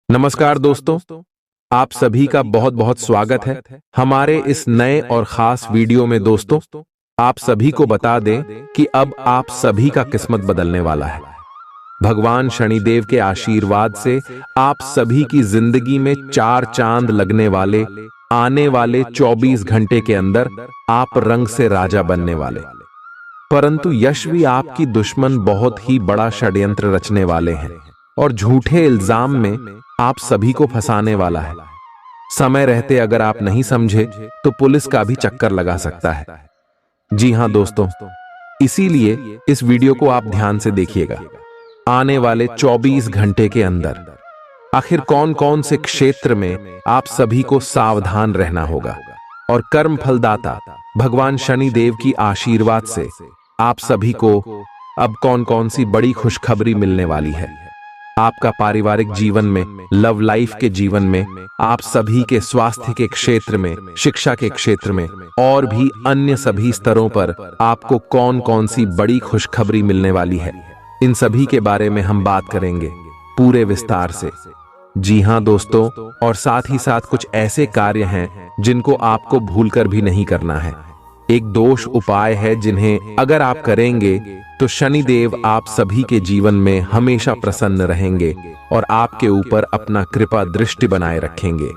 नमस्कार दोस्तों, आप सभी का बहुत बहुत स्वागत है हमारे इस नए और खास वीडियो में। दोस्तों, आप सभी को बता दें कि अब आप सभी का किस्मत बदलने वाला है। भगवान शनिदेव के आशीर्वाद से आप सभी की जिंदगी में चार चांद लगने वाले आने वाले 24 घंटे के अंदर आप रंग से राजा बनने वाले। परंतु यश भी आपकी दुश्मन बहुत ही बड़ा षड्यंत्र रचने वाले हैं और झूठे इल्जाम में आप सभी को फंसाने वाला है। समय रहते अगर आप नहीं समझे तो पुलिस का भी चक्कर लगा सकता है। जी हां दोस्तों, इसीलिए इस वीडियो को आप ध्यान से देखिएगा। आने वाले 24 घंटे के अंदर आखिर कौन कौन से क्षेत्र में आप सभी को सावधान रहना होगा और कर्म फलदाता भगवान शनिदेव की आशीर्वाद से आप सभी को अब कौन कौन सी बड़ी खुशखबरी मिलने वाली है। आपका पारिवारिक जीवन में, लव लाइफ के जीवन में, आप सभी के स्वास्थ्य के क्षेत्र में, शिक्षा के क्षेत्र में और भी अन्य सभी स्तरों पर आपको कौन कौन सी बड़ी खुशखबरी मिलने वाली है, इन सभी के बारे में हम बात करेंगे पूरे विस्तार से। जी हां दोस्तों, और साथ ही साथ कुछ ऐसे कार्य हैं जिनको आपको भूलकर भी नहीं करना है। एक दोष उपाय है जिन्हें अगर आप करेंगे तो शनिदेव आप सभी के जीवन में हमेशा प्रसन्न रहेंगे और आपके ऊपर अपना कृपा दृष्टि बनाए रखेंगे।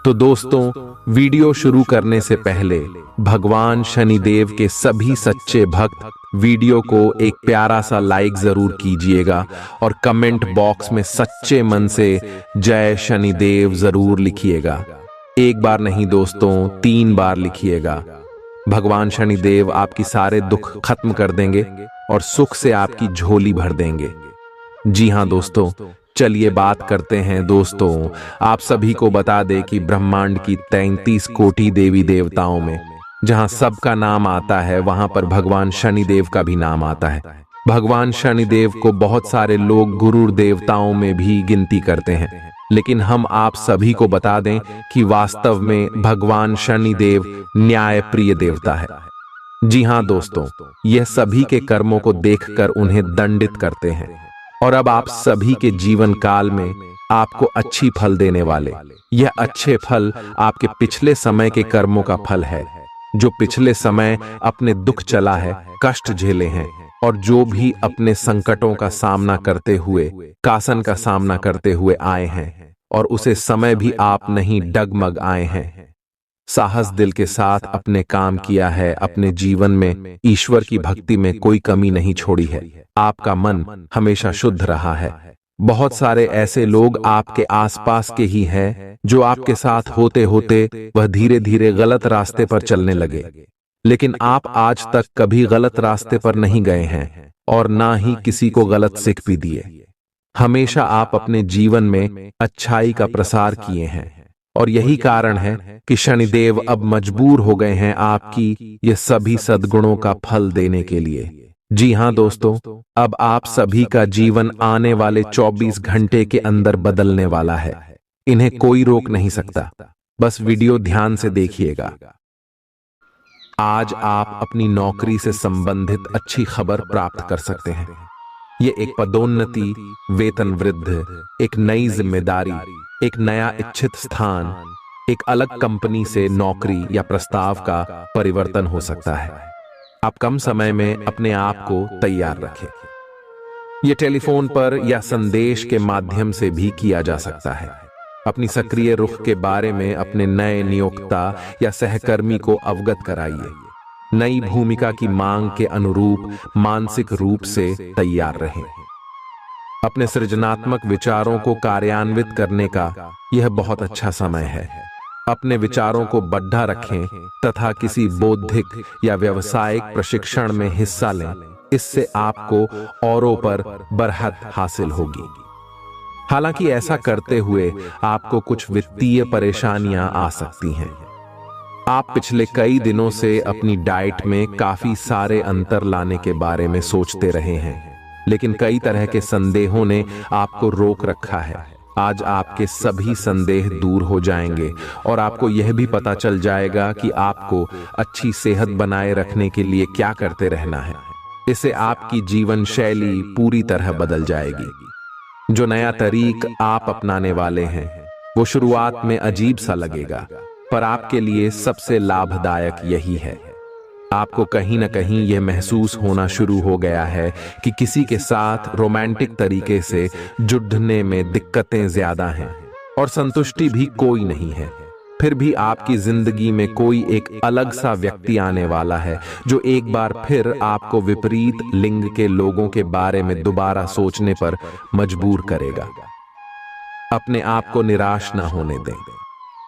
तो दोस्तों, वीडियो शुरू करने से पहले भगवान शनिदेव के सभी सच्चे भक्त वीडियो को एक प्यारा सा लाइक जरूर कीजिएगा और कमेंट बॉक्स में सच्चे मन से जय शनिदेव जरूर लिखिएगा। एक बार नहीं दोस्तों, 3 बार लिखिएगा। भगवान शनिदेव आपकी सारे दुख खत्म कर देंगे और सुख से आपकी झोली भर देंगे। जी हां दोस्तों, चलिए बात करते हैं। दोस्तों, आप सभी को बता दें कि ब्रह्मांड की 33 कोटि देवी देवताओं में जहां सबका नाम आता है वहां पर भगवान शनिदेव का भी नाम आता है। भगवान शनिदेव को बहुत सारे लोग गुरु देवताओं में भी गिनती करते हैं, लेकिन हम आप सभी को बता दें कि वास्तव में भगवान शनिदेव न्याय प्रिय देवता है। जी हां दोस्तों, यह सभी के कर्मों को देखकर उन्हें दंडित करते हैं और अब आप सभी के जीवन काल में आपको अच्छी फल देने वाले। यह अच्छे फल आपके पिछले समय के कर्मों का फल है, जो पिछले समय अपने दुख चला है, कष्ट झेले हैं और जो भी अपने संकटों का सामना करते हुए, कासन का सामना करते हुए आए हैं और उसे समय भी आप नहीं डगमग आए हैं। साहस दिल के साथ अपने काम किया है, अपने जीवन में ईश्वर की भक्ति में कोई कमी नहीं छोड़ी है। आपका मन हमेशा शुद्ध रहा है। बहुत सारे ऐसे लोग आपके आसपास के ही हैं जो आपके साथ होते होते वह धीरे धीरे गलत रास्ते पर चलने लगे, लेकिन आप आज तक कभी गलत रास्ते पर नहीं गए हैं और ना ही किसी को गलत सीख भी दिए। हमेशा आप अपने जीवन में अच्छाई का प्रसार किए हैं और यही कारण है कि शनिदेव अब मजबूर हो गए हैं आपकी ये सभी सद्गुणों का फल देने के लिए। जी हां दोस्तों, अब आप सभी का जीवन आने वाले 24 घंटे के अंदर बदलने वाला है। इन्हें कोई रोक नहीं सकता। बस वीडियो ध्यान से देखिएगा। आज आप अपनी नौकरी से संबंधित अच्छी खबर प्राप्त कर सकते हैं। ये एक पदोन्नति, वेतन वृद्धि, एक नई जिम्मेदारी, एक नया इच्छित स्थान, एक अलग कंपनी से नौकरी या प्रस्ताव का परिवर्तन हो सकता है। आप कम समय में अपने आप को तैयार रखें। यह टेलीफोन पर या संदेश के माध्यम से भी किया जा सकता है। अपनी सक्रिय रुख के बारे में अपने नए नियोक्ता या सहकर्मी को अवगत कराइए। नई भूमिका की मांग के अनुरूप मानसिक रूप से तैयार रहें। अपने सृजनात्मक विचारों को कार्यान्वित करने का यह बहुत अच्छा समय है। अपने विचारों को बढ़ा रखें तथा किसी बौद्धिक या व्यावसायिक प्रशिक्षण में हिस्सा लें। इससे आपको औरों पर बरहत हासिल होगी। हालांकि ऐसा करते हुए आपको कुछ वित्तीय परेशानियां आ सकती हैं। आप पिछले कई दिनों से अपनी डाइट में काफी सारे अंतर लाने के बारे में सोचते रहे हैं, लेकिन कई तरह के संदेहों ने आपको रोक रखा है। आज आपके सभी संदेह दूर हो जाएंगे और आपको यह भी पता चल जाएगा कि आपको अच्छी सेहत बनाए रखने के लिए क्या करते रहना है। इससे आपकी जीवन शैली पूरी तरह बदल जाएगी। जो नया तरीक आप अपनाने वाले हैं वो शुरुआत में अजीब सा लगेगा, पर आपके लिए सबसे लाभदायक यही है। आपको कहीं ना कहीं यह महसूस होना शुरू हो गया है कि किसी के साथ रोमांटिक तरीके से जुड़ने में दिक्कतें ज्यादा हैं और संतुष्टि भी कोई नहीं है। फिर भी आपकी जिंदगी में कोई एक अलग सा व्यक्ति आने वाला है जो एक बार फिर आपको विपरीत लिंग के लोगों के बारे में दोबारा सोचने पर मजबूर करेगा। अपने आप को निराश ना होने दें।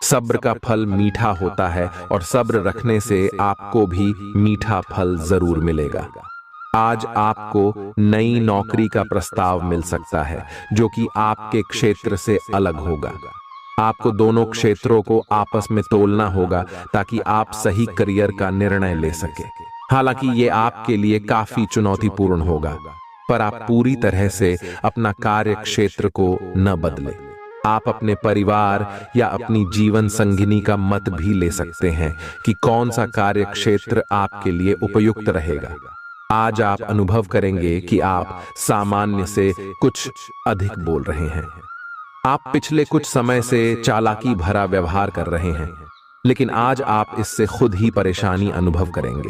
सब्र का फल मीठा होता है और सब्र रखने से आपको भी मीठा फल जरूर मिलेगा। आज आपको नई नौकरी का प्रस्ताव मिल सकता है जो कि आपके क्षेत्र से अलग होगा। आपको दोनों क्षेत्रों को आपस में तोलना होगा ताकि आप सही करियर का निर्णय ले सके। हालांकि ये आपके लिए काफी चुनौतीपूर्ण होगा, पर आप पूरी तरह से अपना कार्य क्षेत्र को न बदलें। आप अपने परिवार या अपनी जीवन संगिनी का मत भी ले सकते हैं कि कौन सा कार्य क्षेत्र आपके लिए उपयुक्त रहेगा। आज आप अनुभव करेंगे कि आप सामान्य से कुछ अधिक बोल रहे हैं। आप पिछले कुछ समय से चालाकी भरा व्यवहार कर रहे हैं, लेकिन आज आप इससे खुद ही परेशानी अनुभव करेंगे।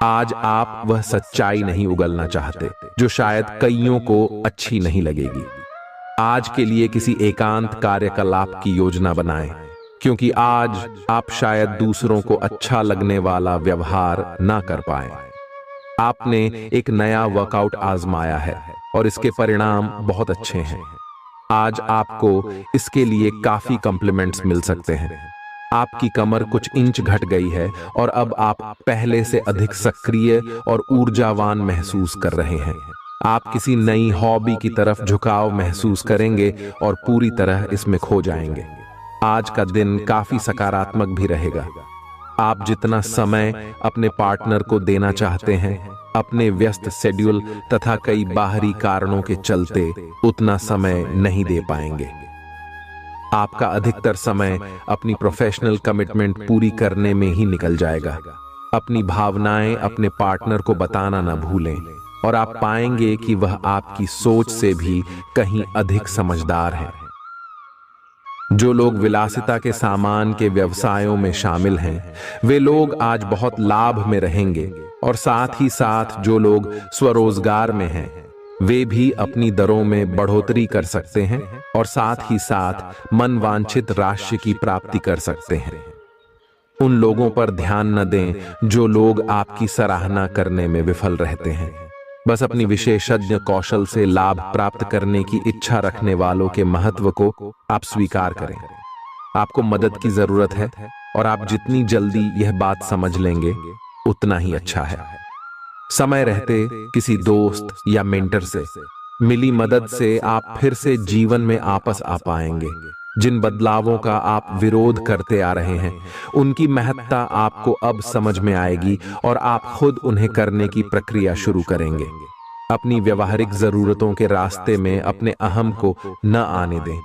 आज आप वह सच्चाई नहीं उगलना चाहते जो शायद कईयों को अच्छी नहीं लगेगी। आज के लिए किसी एकांत कार्यकलाप की योजना बनाएं, क्योंकि आज आप शायद दूसरों को अच्छा लगने वाला व्यवहार ना कर पाए। आपने एक नया वर्कआउट आजमाया है और इसके परिणाम बहुत अच्छे हैं। आज आपको इसके लिए काफी कॉम्प्लीमेंट्स मिल सकते हैं। आपकी कमर कुछ इंच घट गई है और अब आप पहले से अधिक सक्रिय और ऊर्जावान महसूस कर रहे हैं। आप किसी नई हॉबी की तरफ झुकाव महसूस करेंगे और पूरी तरह इसमें खो जाएंगे। आज का दिन काफी सकारात्मक भी रहेगा। आप जितना समय अपने पार्टनर को देना चाहते हैं, अपने व्यस्त शेड्यूल तथा कई बाहरी कारणों के चलते उतना समय नहीं दे पाएंगे। आपका अधिकतर समय अपनी प्रोफेशनल कमिटमेंट पूरी करने में ही निकल जाएगा। अपनी भावनाएं अपने पार्टनर को बताना न भूलें और आप पाएंगे कि वह आपकी सोच से भी कहीं अधिक समझदार है। जो लोग विलासिता के सामान के व्यवसायों में शामिल हैं, वे लोग आज बहुत लाभ में रहेंगे और साथ ही साथ जो लोग स्वरोजगार में हैं, वे भी अपनी दरों में बढ़ोतरी कर सकते हैं और साथ ही साथ मनवांछित राशि की प्राप्ति कर सकते हैं। उन लोगों पर ध्यान न दें जो लोग आपकी सराहना करने में विफल रहते हैं। बस अपनी विशेषज्ञ कौशल से लाभ प्राप्त करने की इच्छा रखने वालों के महत्व को आप स्वीकार करें। आपको मदद की जरूरत है और आप जितनी जल्दी यह बात समझ लेंगे उतना ही अच्छा है। समय रहते किसी दोस्त या मेंटर से मिली मदद से आप फिर से जीवन में आपस आ पाएंगे। जिन बदलावों का आप विरोध करते आ रहे हैं, उनकी महत्ता आपको अब समझ में आएगी और आप खुद उन्हें करने की प्रक्रिया शुरू करेंगे। अपनी व्यवहारिक जरूरतों के रास्ते में अपने अहम को न आने दें।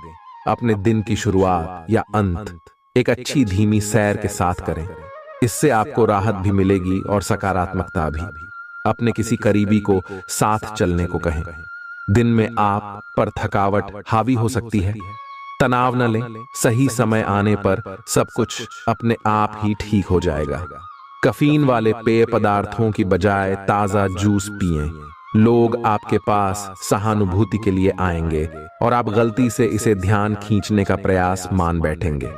अपने दिन की शुरुआत या अंत एक अच्छी धीमी सैर के साथ करें। इससे आपको राहत भी मिलेगी और सकारात्मकता भी। अपने किसी करीबी को साथ चलने को कहें। दिन में आप पर थकावट हावी हो सकती है, तनाव न लें। सही समय आने पर सब कुछ अपने आप ही ठीक हो जाएगा। कैफीन वाले पेय पदार्थों की बजाय ताजा जूस पिएं। लोग आपके पास सहानुभूति के लिए आएंगे और आप गलती से इसे ध्यान खींचने का प्रयास मान बैठेंगे।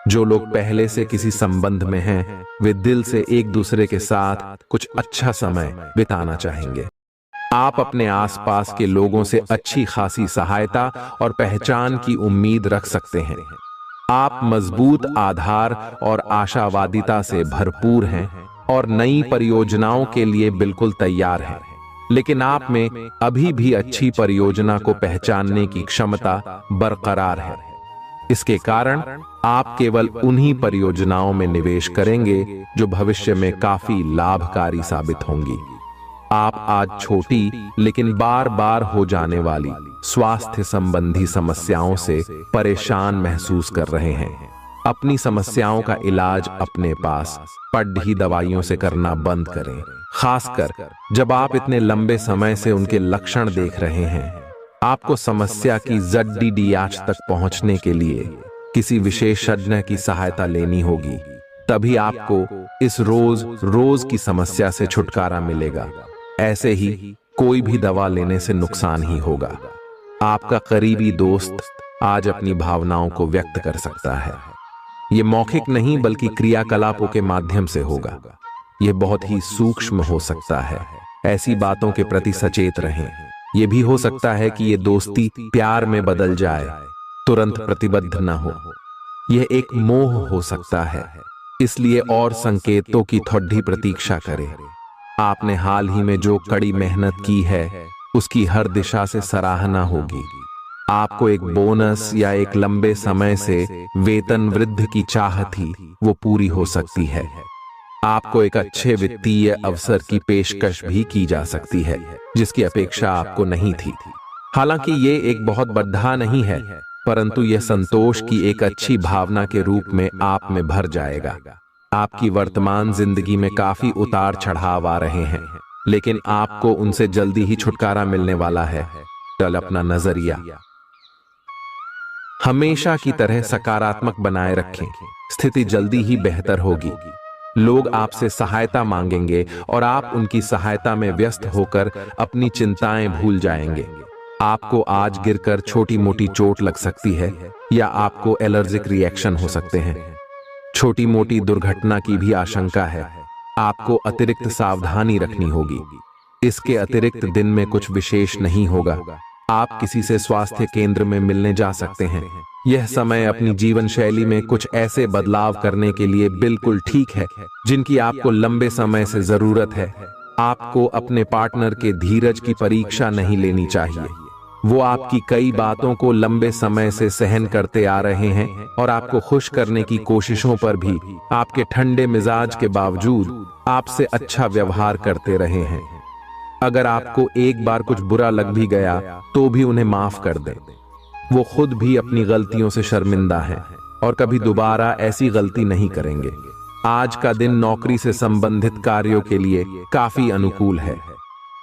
जो लोग पहले से किसी संबंध में हैं, वे दिल से एक दूसरे के साथ कुछ अच्छा समय बिताना चाहेंगे। आप अपने आसपास के लोगों से अच्छी खासी सहायता और पहचान की उम्मीद रख सकते हैं। आप मजबूत आधार और आशावादिता से भरपूर हैं और नई परियोजनाओं के लिए बिल्कुल तैयार हैं। लेकिन आप में अभी भी अच्छी परियोजना को पहचानने की क्षमता बरकरार है। इसके कारण आप केवल उन्हीं परियोजनाओं में निवेश करेंगे जो भविष्य में काफी लाभकारी साबित होंगी। आप आज छोटी लेकिन बार बार हो जाने वाली स्वास्थ्य संबंधी समस्याओं से परेशान महसूस कर रहे हैं। अपनी समस्याओं का इलाज अपने पास पड़ी दवाइयों से करना बंद करें, खासकर जब आप इतने लंबे समय से उनके लक्षण देख रहे हैं। आपको समस्या की जड्डी आंच तक पहुंचने के लिए किसी विशेषज्ञ की सहायता लेनी होगी, तभी आपको इस रोज रोज की समस्या से छुटकारा मिलेगा। ऐसे ही कोई भी दवा लेने से नुकसान ही होगा। आपका करीबी दोस्त आज अपनी भावनाओं को व्यक्त कर सकता है। ये मौखिक नहीं बल्कि क्रियाकलापों के माध्यम से होगा। यह बहुत ही सूक्ष्म हो सकता है। ऐसी बातों के प्रति सचेत रहें। यह भी हो सकता है कि ये दोस्ती प्यार में बदल जाए, तुरंत प्रतिबद्ध न हो। यह एक मोह हो सकता है, इसलिए और संकेतों की थोड़ी प्रतीक्षा करें। आपने हाल ही में जो कड़ी मेहनत की है उसकी हर दिशा से सराहना होगी। आपको एक बोनस या एक लंबे समय से वेतन वृद्धि की चाह थी, वो पूरी हो सकती है। आपको एक अच्छे वित्तीय अवसर की पेशकश भी की जा सकती है जिसकी अपेक्षा आपको नहीं थी। हालांकि ये एक बहुत बड़ा नहीं है, परंतु यह संतोष की एक अच्छी भावना के रूप में आप में भर जाएगा। आपकी वर्तमान जिंदगी में काफी उतार चढ़ाव आ रहे हैं, लेकिन आपको उनसे जल्दी ही छुटकारा मिलने वाला है। कल अपना नजरिया हमेशा की तरह सकारात्मक बनाए रखें। स्थिति जल्दी ही बेहतर होगी। लोग आपसे सहायता मांगेंगे और आप उनकी सहायता में व्यस्त होकर अपनी चिंताएं भूल जाएंगे। आपको आज गिरकर छोटी मोटी चोट लग सकती है या आपको एलर्जिक रिएक्शन हो सकते हैं। छोटी मोटी दुर्घटना की भी आशंका है। आपको अतिरिक्त सावधानी रखनी होगी। इसके अतिरिक्त दिन में कुछ विशेष नहीं होगा। आप किसी से स्वास्थ्य केंद्र में मिलने जा सकते हैं। यह समय अपनी जीवन शैली में कुछ ऐसे बदलाव करने के लिए बिल्कुल ठीक है जिनकी आपको लंबे समय से जरूरत है। आपको अपने पार्टनर के धीरज की परीक्षा नहीं लेनी चाहिए। वो आपकी कई बातों को लंबे समय से सहन करते आ रहे हैं और आपको खुश करने की कोशिशों पर भी आपके ठंडे मिजाज के बावजूद आपसे अच्छा व्यवहार करते रहे हैं। अगर आपको एक बार कुछ बुरा लग भी गया तो भी उन्हें माफ कर दें। वो खुद भी अपनी गलतियों से शर्मिंदा हैं और कभी दोबारा ऐसी गलती नहीं करेंगे। आज का दिन नौकरी से संबंधित कार्यों के लिए काफी अनुकूल है।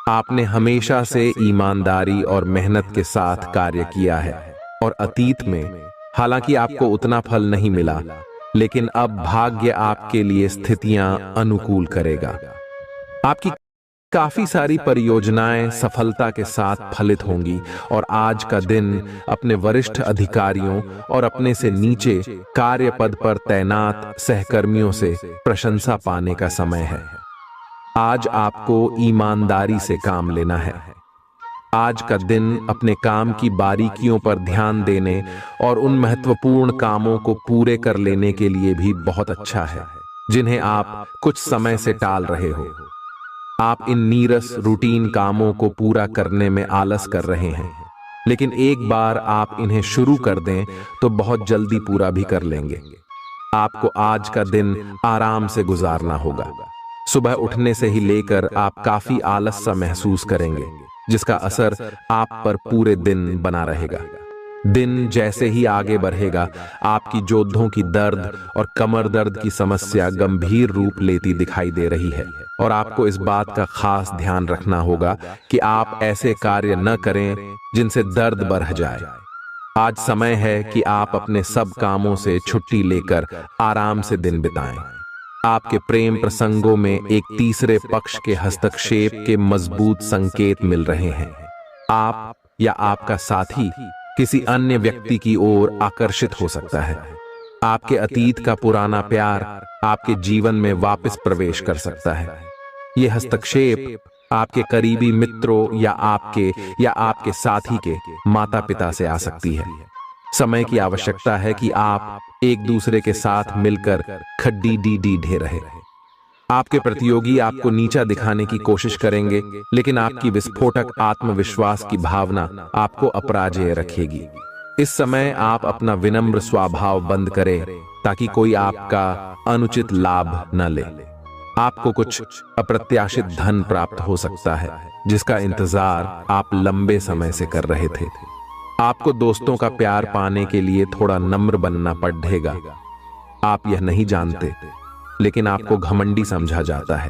आपने हमेशा से ईमानदारी और मेहनत के साथ कार्य किया है और अतीत में हालांकि आपको उतना फल नहीं मिला, लेकिन अब भाग्य आपके लिए स्थितियां अनुकूल करेगा। आपकी काफी सारी परियोजनाएं सफलता के साथ फलित होंगी और आज का दिन अपने वरिष्ठ अधिकारियों और अपने से नीचे कार्य पद पर तैनात सहकर्मियों से प्रशंसा पाने का समय है। आज आपको ईमानदारी से काम लेना है। आज का दिन अपने काम की बारीकियों पर ध्यान देने और उन महत्वपूर्ण कामों को पूरे कर लेने के लिए भी बहुत अच्छा है जिन्हें आप कुछ समय से टाल रहे हो। आप इन नीरस रूटीन कामों को पूरा करने में आलस कर रहे हैं, लेकिन एक बार आप इन्हें शुरू कर दें तो बहुत जल्दी पूरा भी कर लेंगे। आपको आज का दिन आराम से गुजारना होगा। सुबह उठने से ही लेकर आप काफी आलस सा महसूस करेंगे, जिसका असर आप पर पूरे दिन बना रहेगा। दिन जैसे ही आगे बढ़ेगा, आपकी जोड़ों की दर्द और कमर दर्द की समस्या गंभीर रूप लेती दिखाई दे रही है और आपको इस बात का खास ध्यान रखना होगा कि आप ऐसे कार्य न करें जिनसे दर्द बढ़ जाए। आज समय है कि आप अपने सब कामों से छुट्टी लेकर आराम से दिन बिताएं। आपके प्रेम प्रसंगों में एक तीसरे पक्ष के हस्तक्षेप के मजबूत संकेत मिल रहे हैं। आप या आपका साथी किसी अन्य व्यक्ति की ओर आकर्षित हो सकता है। आपके अतीत का पुराना प्यार आपके जीवन में वापस प्रवेश कर सकता है। यह हस्तक्षेप आपके करीबी मित्रों या आपके साथी के माता पिता से आ सकती है। समय की आवश्यकता है कि आप एक दूसरे के साथ मिलकर खड्डी डी ढे रहे। आपके प्रतियोगी आपको नीचा दिखाने की कोशिश करेंगे, लेकिन आपकी विस्फोटक आत्मविश्वास की भावना आपको अपराजेय रखेगी। इस समय आप अपना विनम्र स्वभाव बंद करें ताकि कोई आपका अनुचित लाभ न ले। आपको कुछ अप्रत्याशित धन प्राप्त हो सकता है जिसका इंतजार आप लंबे समय से कर रहे थे। आपको दोस्तों का प्यार पाने के लिए थोड़ा नम्र बनना पड़ेगा। आप यह नहीं जानते, लेकिन आपको घमंडी समझा जाता है।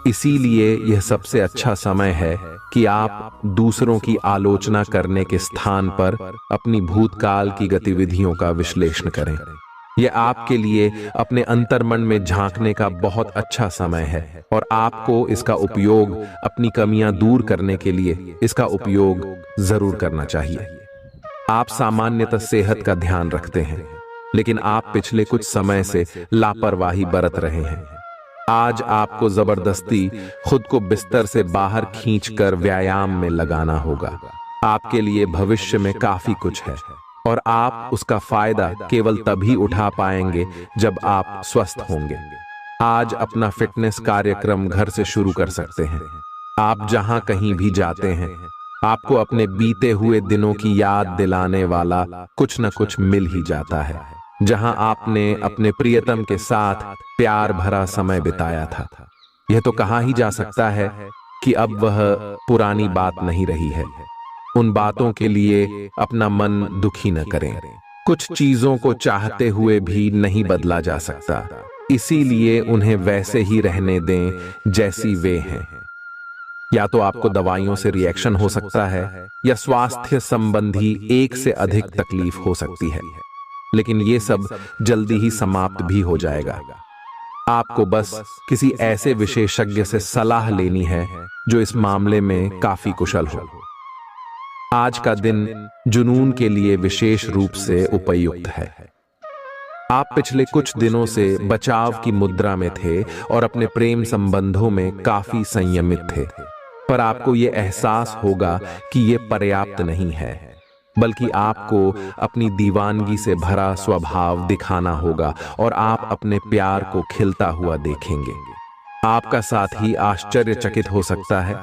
इसीलिए यह सबसे अच्छा समय है कि आप दूसरों की आलोचना करने के स्थान पर अपनी भूतकाल की गतिविधियों का विश्लेषण करें। यह आपके लिए अपने अंतर्मन में झांकने का बहुत अच्छा समय है और आपको इसका उपयोग अपनी कमियां दूर करने के लिए इसका उपयोग जरूर करना चाहिए। आप सामान्यतः सेहत का ध्यान रखते हैं, लेकिन आप पिछले कुछ समय से लापरवाही बरत रहे हैं। आज आपको जबरदस्ती खुद को बिस्तर से बाहर खींचकर व्यायाम में लगाना होगा। आपके लिए भविष्य में काफी कुछ है और आप उसका फायदा केवल तभी उठा पाएंगे जब आप स्वस्थ होंगे। आज अपना फिटनेस कार्यक्रम घर से शुरू कर सकते हैं। आप जहां कहीं भी जाते हैं, आपको अपने बीते हुए दिनों की याद दिलाने वाला कुछ न कुछ मिल ही जाता है, जहां आपने अपने प्रियतम के साथ प्यार भरा समय बिताया था। यह तो कहा ही जा सकता है कि अब वह पुरानी बात नहीं रही है। उन बातों के लिए अपना मन दुखी न करें। कुछ चीजों को चाहते हुए भी नहीं बदला जा सकता, इसीलिए उन्हें वैसे ही रहने दें जैसी वे हैं। या तो आपको दवाइयों से रिएक्शन हो सकता है या स्वास्थ्य संबंधी एक से अधिक तकलीफ हो सकती है, लेकिन ये सब जल्दी ही समाप्त भी हो जाएगा। आपको बस किसी ऐसे विशेषज्ञ से सलाह लेनी है जो इस मामले में काफी कुशल हो। आज का दिन जुनून के लिए विशेष रूप से उपयुक्त है। आप पिछले कुछ दिनों से बचाव की मुद्रा में थे और अपने प्रेम संबंधों में काफी संयमित थे, पर आपको यह एहसास होगा कि यह पर्याप्त नहीं है, बल्कि आपको अपनी दीवानगी से भरा स्वभाव दिखाना होगा और आप अपने प्यार को खिलता हुआ देखेंगे। आपका साथी आश्चर्यचकित हो सकता है,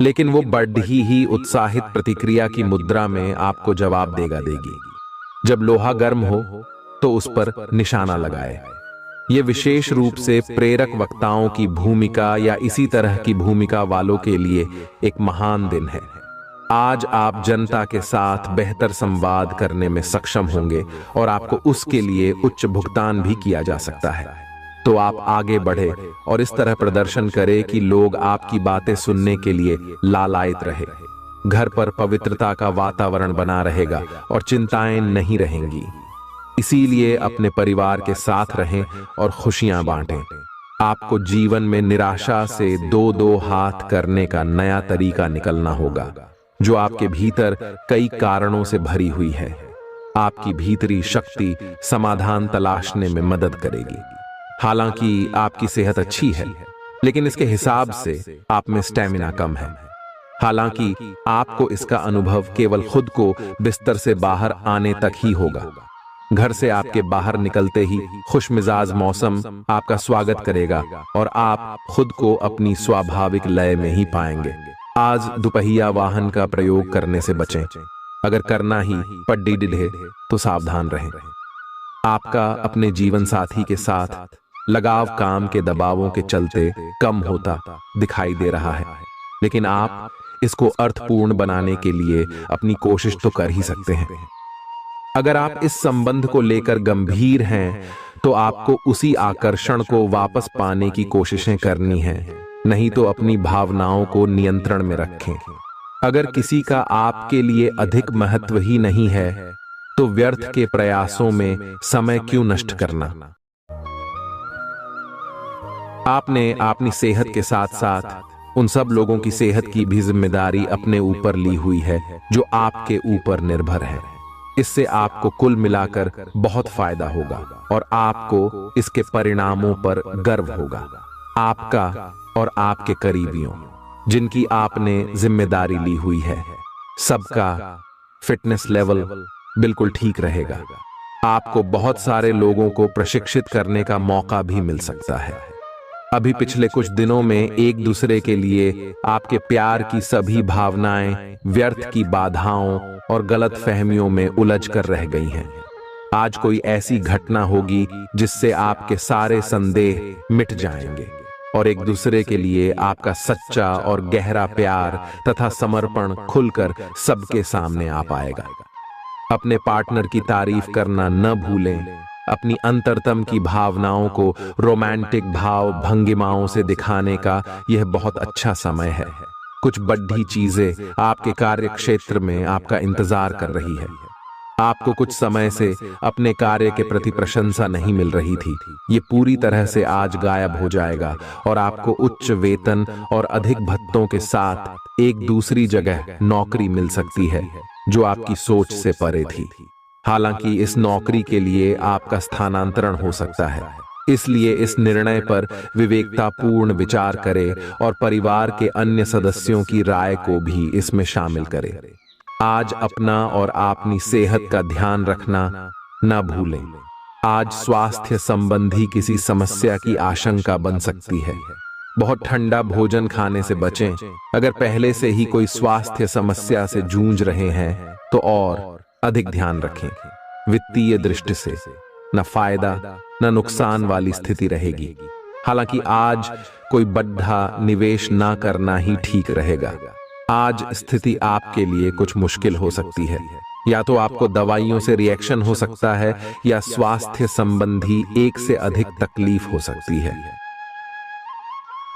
लेकिन वो बढ़ी ही उत्साहित प्रतिक्रिया की मुद्रा में आपको जवाब देगी। जब लोहा गर्म हो तो उस पर निशाना लगाए। ये विशेष रूप से प्रेरक वक्ताओं की भूमिका या इसी तरह की भूमिका वालों के लिए एक महान दिन है। आज आप जनता के साथ बेहतर संवाद करने में सक्षम होंगे और आपको उसके लिए उच्च भुगतान भी किया जा सकता है। तो आप आगे बढ़े और इस तरह प्रदर्शन करें कि लोग आपकी बातें सुनने के लिए लालायित रहे। घर पर पवित्रता का वातावरण बना रहेगा और चिंताएं नहीं रहेंगी। इसीलिए अपने परिवार के साथ रहें और खुशियां बांटें। आपको जीवन में निराशा से दो दो हाथ करने का नया तरीका निकलना होगा, जो आपके भीतर कई कारणों से भरी हुई है। आपकी भीतरी शक्ति समाधान तलाशने में मदद करेगी। हालांकि आपकी सेहत अच्छी है, लेकिन इसके हिसाब से आप में स्टैमिना कम है। हालांकि आपको इसका अनुभव केवल खुद को बिस्तर से बाहर आने तक ही होगा। घर से आपके बाहर निकलते ही खुशमिजाज मौसम आपका स्वागत करेगा और आप खुद को अपनी स्वाभाविक लय में ही पाएंगे। आज दुपहिया वाहन का प्रयोग करने से बचें। अगर करना ही पड्डी डिढ़े तो सावधान रहें। आपका अपने जीवन साथी के साथ लगाव काम के दबावों के चलते कम होता दिखाई दे रहा है, लेकिन आप इसको अर्थपूर्ण बनाने के लिए अपनी कोशिश तो कर ही सकते हैं। अगर आप इस संबंध को लेकर गंभीर हैं, तो आपको उसी आकर्षण को वापस पाने की कोशिशें करनी हैं, नहीं तो अपनी भावनाओं को नियंत्रण में रखें। अगर किसी का आपके लिए अधिक महत्व ही नहीं है, तो व्यर्थ के प्रयासों में समय क्यों नष्ट करना। आपने अपनी सेहत के साथ साथ उन सब लोगों की सेहत की भी जिम्मेदारी अपने ऊपर ली हुई है जो आपके ऊपर निर्भर है। इससे आपको कुल मिलाकर बहुत फायदा होगा और आपको इसके परिणामों पर गर्व होगा। आपका और आपके करीबियों जिनकी आपने जिम्मेदारी ली हुई है, सबका फिटनेस लेवल बिल्कुल ठीक रहेगा। आपको बहुत सारे लोगों को प्रशिक्षित करने का मौका भी मिल सकता है। अभी पिछले कुछ दिनों में एक दूसरे के लिए आपके प्यार की सभी भावनाएं व्यर्थ की बाधाओं और गलत फहमियों में उलझ कर रह गई हैं। आज कोई ऐसी घटना होगी जिससे आपके सारे संदेह मिट जाएंगे और एक दूसरे के लिए आपका सच्चा और गहरा प्यार तथा समर्पण खुलकर सबके सामने आ पाएगा। अपने पार्टनर की तारीफ करना न भूलें अपनी अंतरतम की भावनाओं को रोमांटिक भाव भंगिमाओं से दिखाने का यह बहुत अच्छा समय है। कुछ बड़ी चीजें आपके कार्य क्षेत्र में आपका इंतजार कर रही है। आपको कुछ समय से अपने कार्य के प्रति प्रशंसा नहीं मिल रही थी, ये पूरी तरह से आज गायब हो जाएगा और आपको उच्च वेतन और अधिक भत्तों के साथ एक दूसरी जगह नौकरी मिल सकती है जो आपकी सोच से परे थी। हालांकि इस नौकरी के लिए आपका स्थानांतरण हो सकता है, इसलिए इस निर्णय पर विवेकतापूर्ण विचार करें और परिवार के अन्य सदस्यों की राय को भी इसमें शामिल करें। आज अपना और अपनी सेहत का ध्यान रखना न भूलें। आज स्वास्थ्य संबंधी किसी समस्या की आशंका बन सकती है। बहुत ठंडा भोजन खाने से बचें। अगर पहले से ही कोई स्वास्थ्य समस्या से जूझ रहे हैं तो और अधिक ध्यान रखें। वित्तीय दृष्टि से न फायदा न नुकसान वाली स्थिति रहेगी। हालांकि आज कोई बड़ा निवेश ना करना ही ठीक रहेगा। आज स्थिति आपके लिए कुछ मुश्किल हो सकती है। या तो आपको दवाइयों से रिएक्शन हो सकता है या स्वास्थ्य संबंधी एक से अधिक तकलीफ हो सकती है।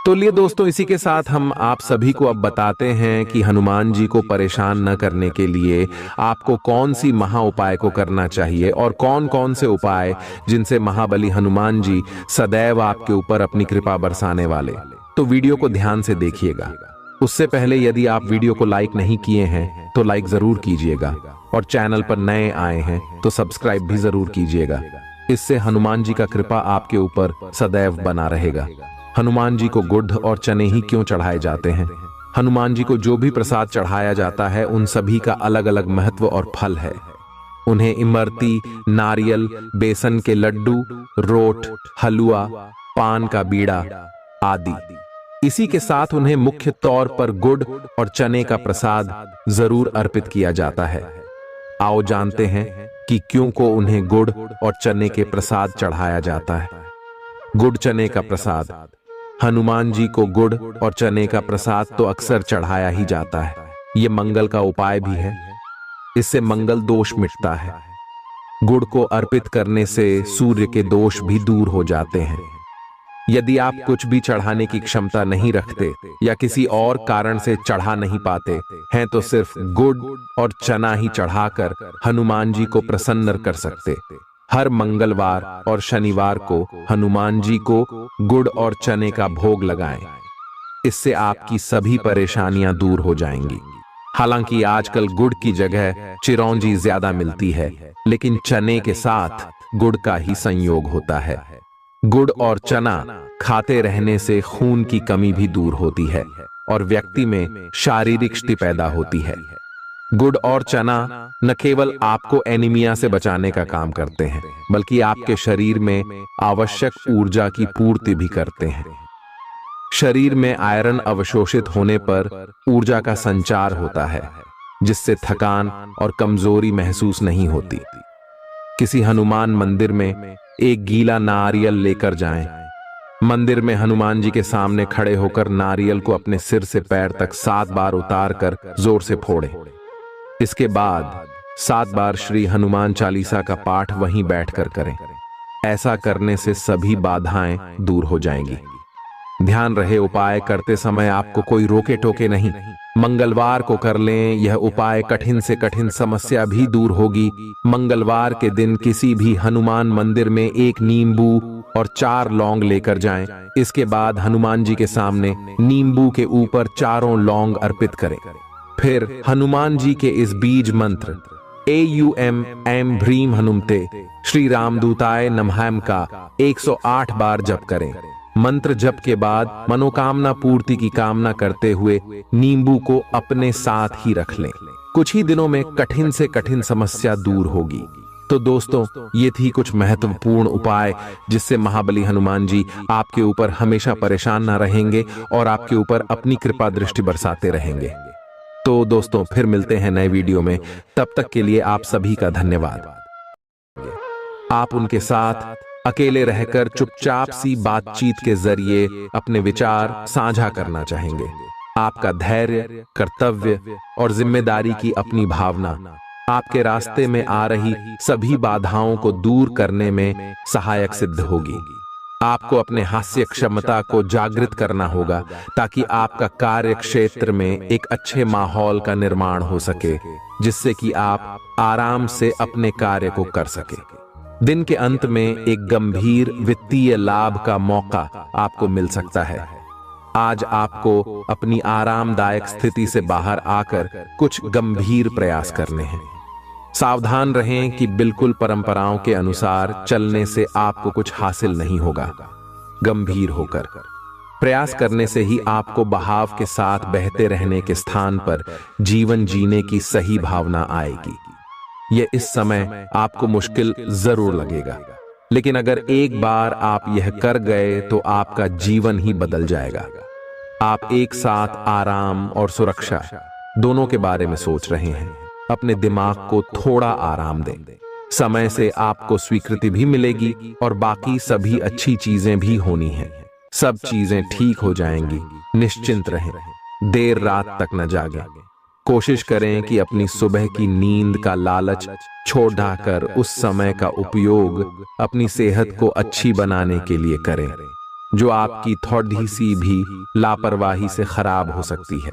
तो लिए दोस्तों, इसी के साथ हम आप सभी को अब बताते हैं कि हनुमान जी को परेशान न करने के लिए आपको कौन सी महा उपाय को करना चाहिए और कौन कौन से उपाय जिनसे महाबली हनुमान जी सदैव आपके ऊपर अपनी कृपा बरसाने वाले। तो वीडियो को ध्यान से देखिएगा। उससे पहले यदि आप वीडियो को लाइक नहीं किए हैं तो लाइक जरूर कीजिएगा और चैनल पर नए आए हैं तो सब्सक्राइब भी जरूर कीजिएगा। इससे हनुमान जी का कृपा आपके ऊपर सदैव बना रहेगा। हनुमान जी को गुड़ और चने ही क्यों चढ़ाए जाते हैं? हनुमान जी को जो भी प्रसाद चढ़ाया जाता है उन सभी का अलग अलग महत्व और फल है। उन्हें इमरती, नारियल, बेसन के लड्डू, रोट, हलवा, पान का बीड़ा आदि। इसी के साथ उन्हें मुख्य तौर पर गुड़ और चने का प्रसाद जरूर अर्पित किया जाता है। आओ जानते हैं कि क्यों को उन्हें गुड़ और चने के प्रसाद चढ़ाया जाता है। गुड़ चने का प्रसाद। हनुमान जी को गुड़ और चने का प्रसाद तो अक्सर चढ़ाया ही जाता है। ये मंगल का उपाय भी है। इससे मंगल दोष मिटता है। गुड़ को अर्पित करने से सूर्य के दोष भी दूर हो जाते हैं। यदि आप कुछ भी चढ़ाने की क्षमता नहीं रखते या किसी और कारण से चढ़ा नहीं पाते हैं तो सिर्फ गुड़ और चना ही चढ़ाकर हनुमान जी को प्रसन्न कर सकते। हर मंगलवार और शनिवार को हनुमान जी को गुड़ और चने का भोग लगाएं। इससे आपकी सभी परेशानियां दूर हो जाएंगी। हालांकि आजकल गुड़ की जगह चिरौंजी ज्यादा मिलती है, लेकिन चने के साथ गुड़ का ही संयोग होता है। गुड़ और चना खाते रहने से खून की कमी भी दूर होती है और व्यक्ति में शारीरिक शक्ति पैदा होती है। गुड़ और चना न केवल आपको एनीमिया से बचाने का काम करते हैं, बल्कि आपके शरीर में आवश्यक ऊर्जा की पूर्ति भी करते हैं। शरीर में आयरन अवशोषित होने पर ऊर्जा का संचार होता है, जिससे थकान और कमजोरी महसूस नहीं होती। किसी हनुमान मंदिर में एक गीला नारियल लेकर जाएं। मंदिर में हनुमान जी के सामने खड़े होकर नारियल को अपने सिर से पैर तक 7 बार उतार कर जोर से फोड़ें। इसके बाद 7 बार श्री हनुमान चालीसा का पाठ वहीं बैठकर करें। ऐसा करने से सभी बाधाएं दूर हो जाएंगी। ध्यान रहे, उपाय करते समय आपको कोई रोके टोके नहीं। मंगलवार को कर लें। यह उपाय कठिन से कठिन समस्या भी दूर होगी। मंगलवार के दिन किसी भी हनुमान मंदिर में एक नींबू और 4 लौंग लेकर जाएं। इसके बाद हनुमान जी के सामने नींबू के ऊपर 4 लौंग अर्पित करें। फिर हनुमान जी के इस बीज मंत्र AUM ऐं ह्रीं हनुमते श्री रामदूताय नमः का 108 बार जप करें। मंत्र जप के बाद मनोकामना पूर्ति की कामना करते हुए नींबू को अपने साथ ही रख लें। कुछ ही दिनों में कठिन से कठिन समस्या दूर होगी। तो दोस्तों, ये थी कुछ महत्वपूर्ण उपाय जिससे महाबली हनुमान जी आपके ऊपर हमेशा परेशान ना रहेंगे और आपके ऊपर अपनी कृपा दृष्टि बरसाते रहेंगे। तो दोस्तों, फिर मिलते हैं नए वीडियो में। तब तक के लिए आप सभी का धन्यवाद। आप उनके साथ अकेले रहकर चुपचाप सी बातचीत के जरिए अपने विचार साझा करना चाहेंगे। आपका धैर्य, कर्तव्य और जिम्मेदारी की अपनी भावना आपके रास्ते में आ रही सभी बाधाओं को दूर करने में सहायक सिद्ध होगी। आपको अपने हास्य क्षमता को जागृत करना होगा ताकि आपका कार्य क्षेत्र में एक अच्छे माहौल का निर्माण हो सके, जिससे कि आप आराम से अपने कार्य को कर सके। दिन के अंत में एक गंभीर वित्तीय लाभ का मौका आपको मिल सकता है। आज आपको अपनी आरामदायक स्थिति से बाहर आकर कुछ गंभीर प्रयास करने हैं। सावधान रहें कि बिल्कुल परंपराओं के अनुसार चलने से आपको कुछ हासिल नहीं होगा। गंभीर होकर प्रयास करने से ही आपको बहाव के साथ बहते रहने के स्थान पर जीवन जीने की सही भावना आएगी। यह इस समय आपको मुश्किल जरूर लगेगा, लेकिन अगर एक बार आप यह कर गए तो आपका जीवन ही बदल जाएगा। आप एक साथ आराम और सुरक्षा दोनों के बारे में सोच रहे हैं। अपने दिमाग को थोड़ा आराम दें। समय से आपको स्वीकृति भी मिलेगी और बाकी सभी अच्छी चीजें भी होनी हैं। सब चीजें ठीक हो जाएंगी। निश्चिंत रहें। देर रात तक न जागें। कोशिश करें कि अपनी सुबह की नींद का लालच छोड़कर उस समय का उपयोग अपनी सेहत को अच्छी बनाने के लिए करें, जो आपकी थोड़ी सी भी लापरवाही से खराब हो सकती है।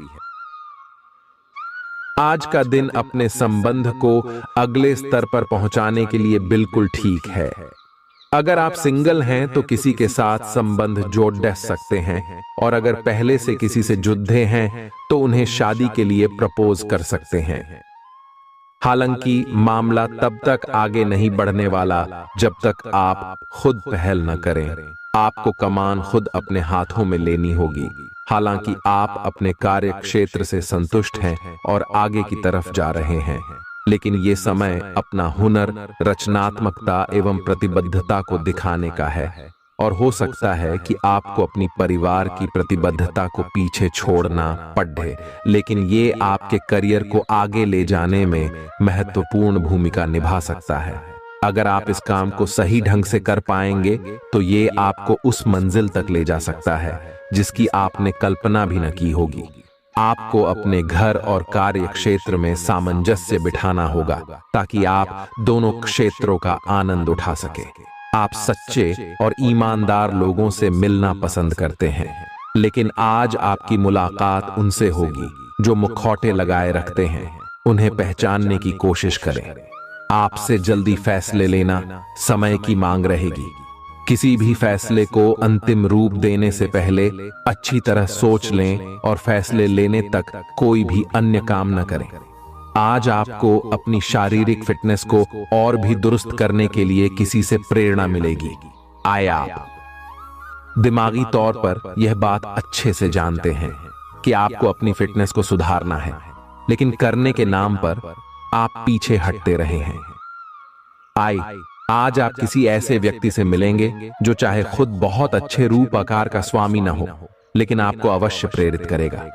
आज का दिन अपने संबंध को अगले स्तर पर पहुंचाने के लिए बिल्कुल ठीक है। अगर आप सिंगल हैं तो किसी के साथ संबंध जोड़ सकते हैं, और अगर पहले से किसी से जुड़े हैं तो उन्हें शादी के लिए प्रपोज कर सकते हैं। हालांकि मामला तब तक आगे नहीं बढ़ने वाला जब तक आप खुद पहल न करें। आपको कमान खुद अपने हाथों में लेनी होगी। हालांकि आप अपने कार्य क्षेत्र से संतुष्ट हैं और आगे की तरफ जा रहे हैं, लेकिन ये समय अपना हुनर, रचनात्मकता एवं प्रतिबद्धता को दिखाने का है। और हो सकता है कि आपको अपनी परिवार की प्रतिबद्धता को पीछे छोड़ना पड़े, लेकिन ये आपके करियर को आगे ले जाने में महत्वपूर्ण भूमिका निभा सकता है। अगर आप इस काम को सही ढंग से कर पाएंगे तो ये आपको उस मंजिल तक ले जा सकता है जिसकी आपने कल्पना भी न की होगी। आपको अपने घर और कार्य क्षेत्र में सामंजस्य बिठाना होगा ताकि आप दोनों क्षेत्रों का आनंद उठा सके। आप सच्चे और ईमानदार लोगों से मिलना पसंद करते हैं, लेकिन आज आपकी मुलाकात उनसे होगी जो मुखौटे लगाए रखते हैं। उन्हें पहचानने की कोशिश करें। आपसे जल्दी फैसले लेना समय की मांग रहेगी। किसी भी फैसले को अंतिम रूप देने से पहले अच्छी तरह सोच लें और फैसले लेने तक कोई भी अन्य काम न करें। आज आपको अपनी शारीरिक फिटनेस को और भी दुरुस्त करने के लिए किसी से प्रेरणा मिलेगी। आए आप दिमागी तौर पर यह बात अच्छे से जानते हैं कि आपको अपनी फिटनेस को सुधारना है, लेकिन करने के नाम पर आप पीछे हटते रहे हैं। आज आप किसी ऐसे व्यक्ति से मिलेंगे जो चाहे खुद बहुत अच्छे रूप आकार का स्वामी न हो, लेकिन आपको अवश्य प्रेरित करेगा।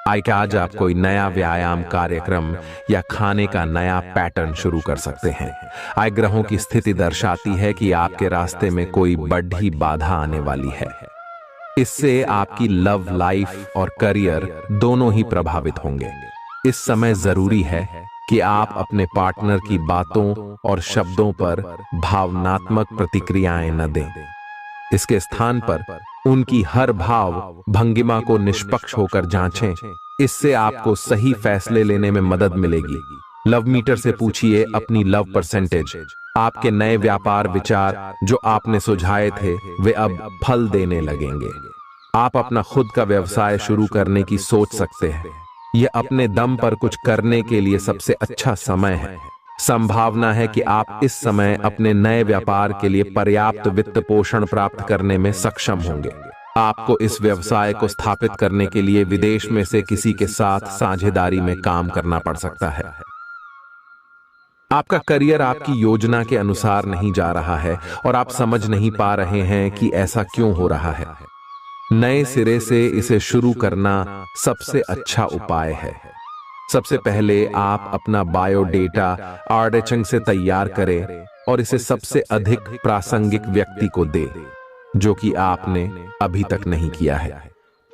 आज आप कोई नया व्यायाम कार्यक्रम या खाने का नया पैटर्न शुरू कर सकते हैं। ग्रहों की स्थिति दर्शाती है कि आपके रास्ते में कोई बड़ी बाधा आने वाली है। इससे आपकी लव लाइफ और करियर दोनों ही प्रभावित होंगे। इस समय जरूरी है कि आप अपने पार्टनर की बातों और शब्दों पर भावनात्मक प्रतिक्रियाएं न दें। इसके स्थान पर उनकी हर भाव भंगिमा को निष्पक्ष होकर जांचें। इससे आपको सही फैसले लेने में मदद मिलेगी। लव मीटर से पूछिए अपनी लव परसेंटेज। आपके नए व्यापार विचार जो आपने सुझाए थे वे अब फल देने लगेंगे। आप अपना खुद का व्यवसाय शुरू करने की सोच सकते हैं। यह अपने दम पर कुछ करने के लिए सबसे अच्छा समय है। संभावना है कि आप इस समय अपने नए व्यापार के लिए पर्याप्त वित्त पोषण प्राप्त करने में सक्षम होंगे। आपको इस व्यवसाय को स्थापित करने के लिए विदेश में से किसी के साथ साझेदारी में काम करना पड़ सकता है। आपका करियर आपकी योजना के अनुसार नहीं जा रहा है और आप समझ नहीं पा रहे हैं कि ऐसा क्यों हो रहा है। नए सिरे से इसे शुरू करना सबसे अच्छा उपाय है। सबसे पहले आप अपना बायोडेटा आर्डेचंग से तैयार करें और इसे सबसे अधिक प्रासंगिक व्यक्ति को दें जो कि आपने अभी तक नहीं किया है।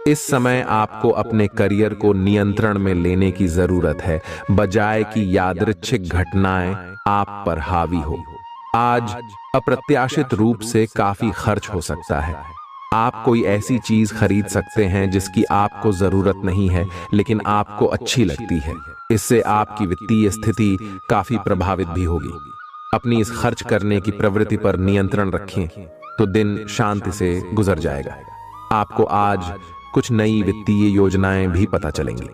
इस समय आपको अपने करियर को नियंत्रण में लेने की जरूरत है, बजाय कि यादृच्छिक घटनाएं आप पर हावी हो। आज अप्रत्याशित रूप से काफी खर्च हो सकता है। आप कोई ऐसी चीज खरीद सकते हैं जिसकी आपको जरूरत नहीं है, लेकिन आपको अच्छी लगती है। इससे आपकी वित्तीय स्थिति काफी प्रभावित भी होगी। अपनी इस खर्च करने की प्रवृत्ति पर नियंत्रण रखें, तो दिन शांति से गुजर जाएगा। आपको आज कुछ नई वित्तीय योजनाएं भी पता चलेंगी।